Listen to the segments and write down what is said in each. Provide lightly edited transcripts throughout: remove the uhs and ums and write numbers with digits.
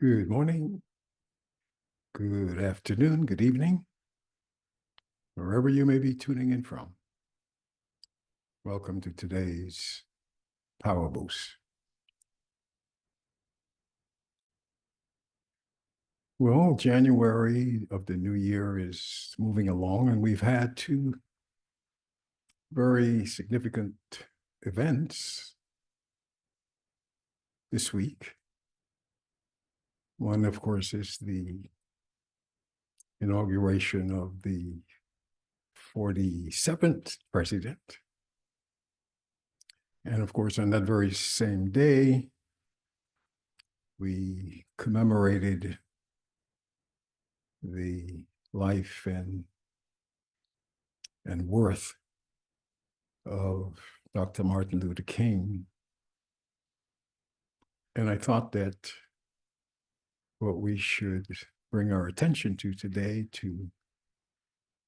Good morning, good afternoon, good evening, wherever you may be tuning in from. Welcome to today's Powerboost. Well, January of the new year is moving along, and we've had two very significant events this week. One, of course, is the inauguration of the 47th president. And of course, on that very same day, we commemorated the life and worth of Dr. Martin Luther King. And I thought that what we should bring our attention to today to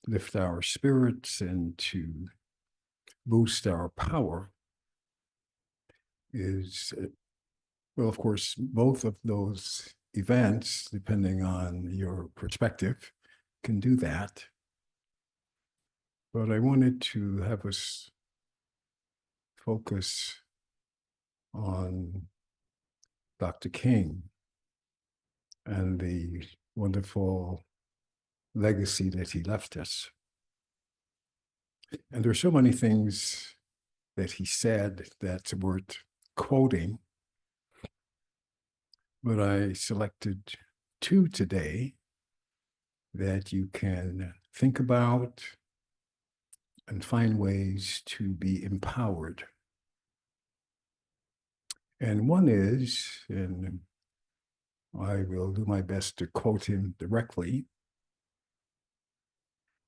lift our spirits and to boost our power is, well, of course, both of those events, depending on your perspective, can do that. But I wanted to have us focus on Dr. King and the wonderful legacy that he left us. And there are so many things that he said that's worth quoting, but I selected two today that you can think about and find ways to be empowered. And one is, and I will do my best to quote him directly,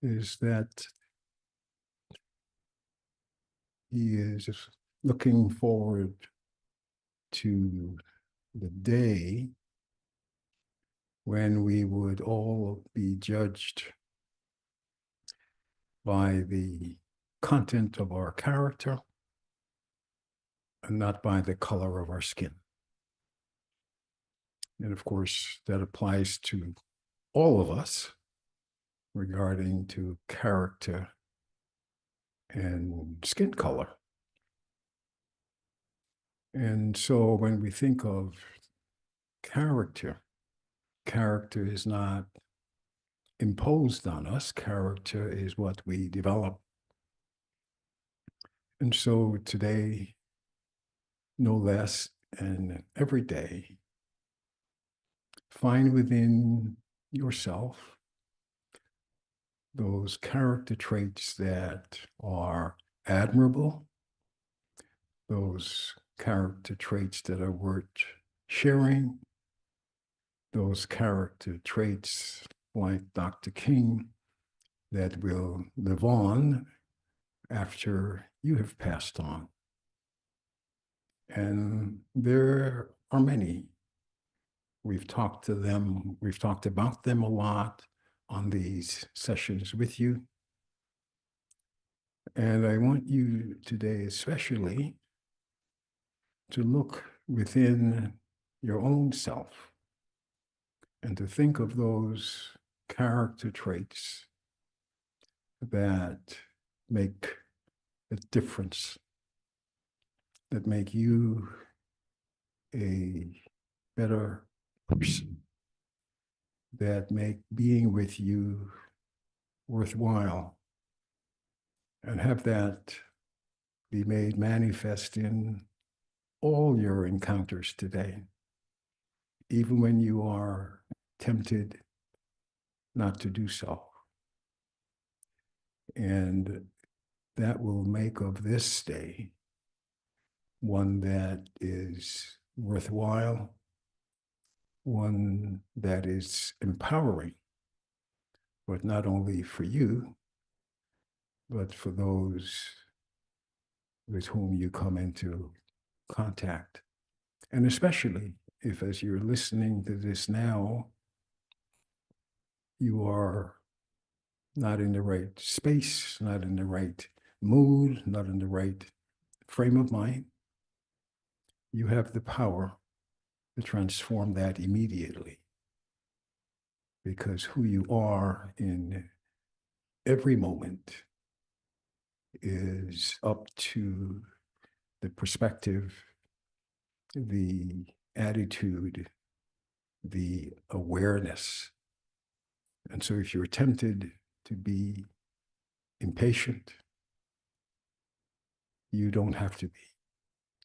is that he is looking forward to the day when we would all be judged by the content of our character and not by the color of our skin. And of course, that applies to all of us regarding to character and skin color. And so when we think of character, character is not imposed on us. Character is what we develop. And so today, no less, and every day, find within yourself those character traits that are admirable, those character traits that are worth sharing, those character traits like Dr. King that will live on after you have passed on. And there are many. We've talked about them a lot on these sessions with you. And I want you today especially to look within your own self and to think of those character traits that make a difference, that make you a better person, that make being with you worthwhile, and have that be made manifest in all your encounters today, even when you are tempted not to do so. And that will make of this day one that is worthwhile, one that is empowering, but not only for you, but for those with whom you come into contact. And especially if, as you're listening to this now, you are not in the right space, not in the right mood, not in the right frame of mind, you have the power to transform that immediately. Because who you are in every moment is up to the perspective, the attitude, the awareness. And so if you're tempted to be impatient, you don't have to be.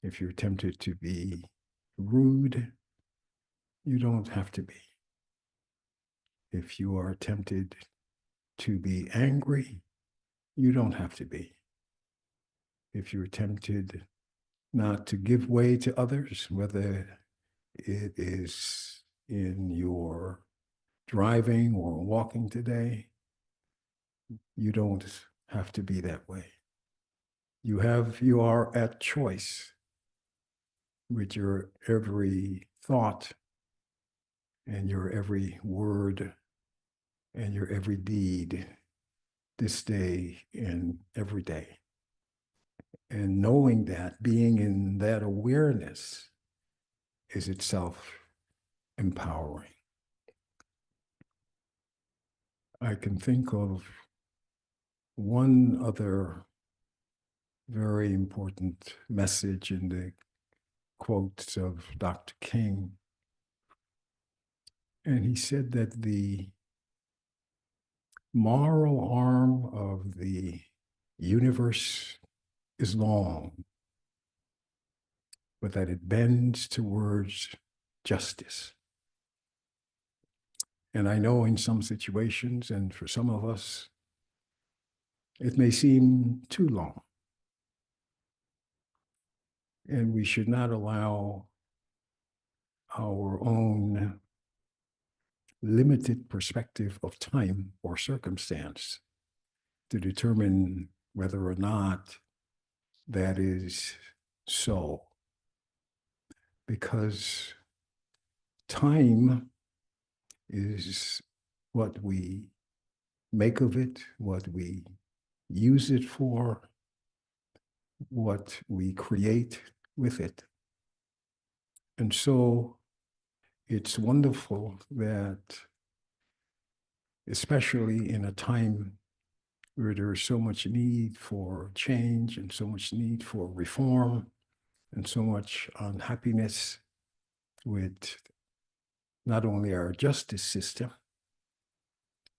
If you're tempted to be rude, you don't have to be. If you are tempted to be angry, you don't have to be. If you're tempted not to give way to others, whether it is in your driving or walking today, you don't have to be that way. You are at choice with your every thought and your every word and your every deed this day and every day. And knowing that, being in that awareness is itself empowering. I can think of one other very important message in the quotes of Dr. King. And he said that the moral arm of the universe is long, but that it bends towards justice. And I know in some situations, and for some of us, it may seem too long. And we should not allow our own limited perspective of time or circumstance to determine whether or not that is so. Because time is what we make of it, what we use it for, what we create with it. And so it's wonderful that, especially in a time where there's so much need for change and so much need for reform and so much unhappiness with not only our justice system,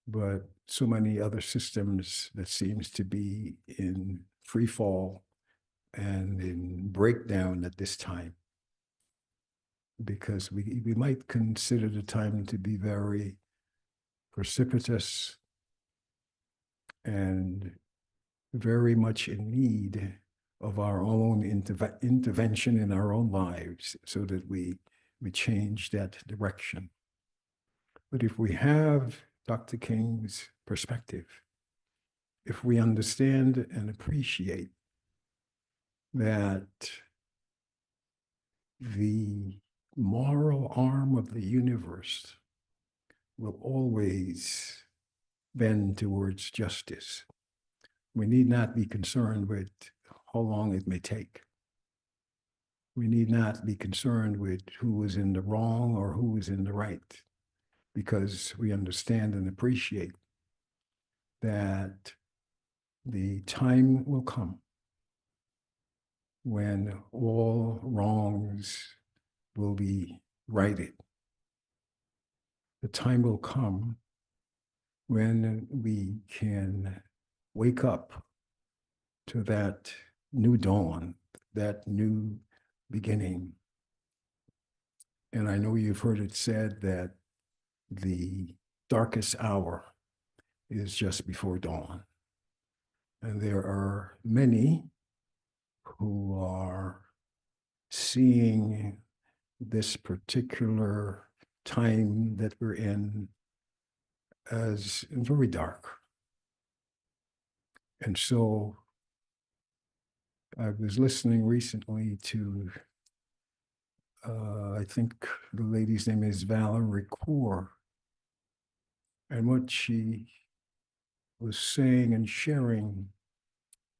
but so many other systems that seems to be in free fall and in breakdown at this time. Because we might consider the time to be very precipitous and very much in need of our own intervention in our own lives so that we change that direction. But if we have Dr. King's perspective, if we understand and appreciate that the moral arm of the universe will always bend towards justice, we need not be concerned with how long it may take. We need not be concerned with who is in the wrong or who is in the right, because we understand and appreciate that the time will come when all wrongs will be righted. The time will come when we can wake up to that new dawn, that new beginning. And I know you've heard it said that the darkest hour is just before dawn. And there are many who are seeing this particular time that we're in as very dark. And so I was listening recently to, I think the lady's name is Valerie Kaur, and what she was saying and sharing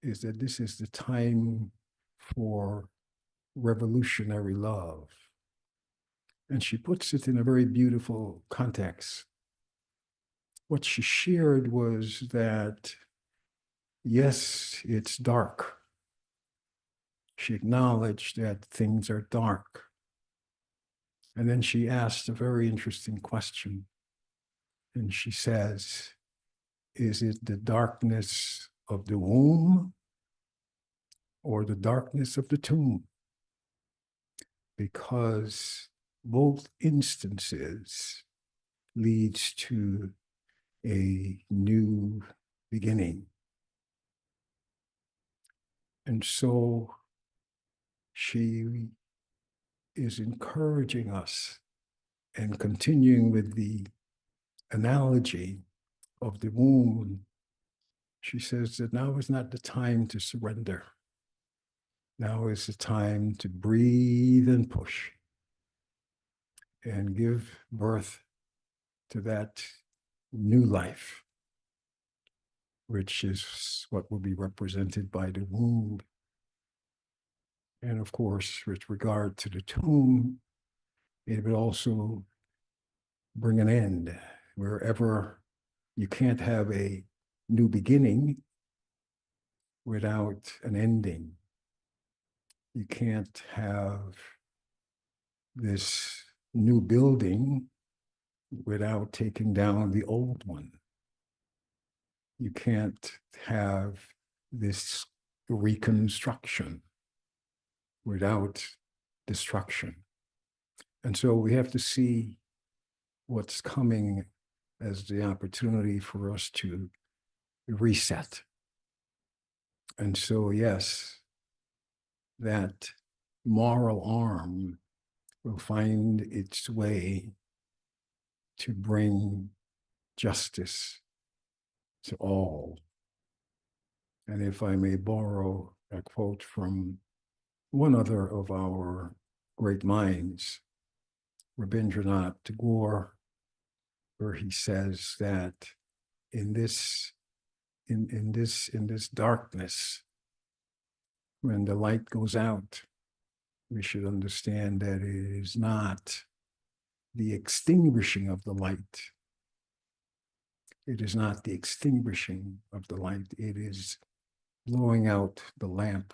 is that this is the time for revolutionary love. And she puts it in a very beautiful context. What she shared was that, yes, it's dark. She acknowledged that things are dark. And then she asked a very interesting question. And she says, is it the darkness of the womb or the darkness of the tomb? Because both instances leads to a new beginning. And so she is encouraging us and continuing with the analogy of the womb. She says that now is not the time to surrender. Now is the time to breathe and push and give birth to that new life, which is what will be represented by the womb. And of course, with regard to the tomb, it will also bring an end. Wherever you can't have a new beginning without an ending. You can't have this new building without taking down the old one. You can't have this reconstruction without destruction. And so we have to see what's coming as the opportunity for us to reset. And so, yes, that moral arm will find its way to bring justice to all. And if I may borrow a quote from one other of our great minds, Rabindranath Tagore, where he says that in this darkness, when the light goes out, we should understand that it is not the extinguishing of the light. It is not the extinguishing of the light. It is blowing out the lamp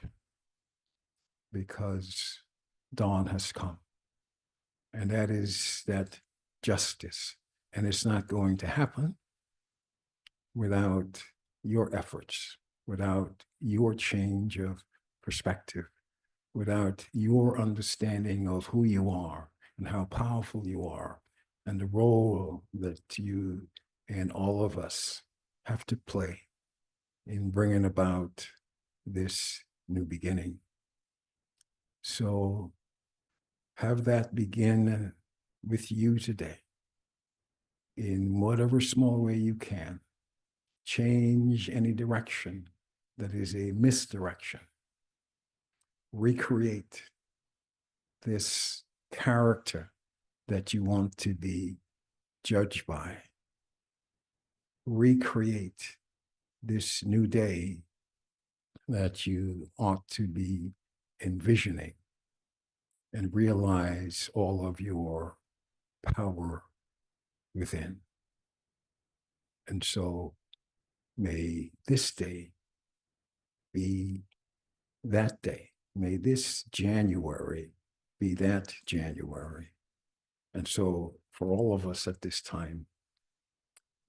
because dawn has come. And that is that justice. And it's not going to happen without your efforts, without your change of perspective, without your understanding of who you are and how powerful you are and the role that you and all of us have to play in bringing about this new beginning. So have that begin with you today in whatever small way you can. Change any direction that is a misdirection. Recreate this character that you want to be judged by. Recreate this new day that you ought to be envisioning and realize all of your power within. And so may this day be that day. May this January be that January. And so for all of us at this time,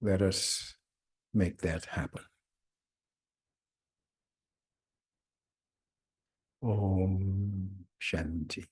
let us make that happen. Om Shanti.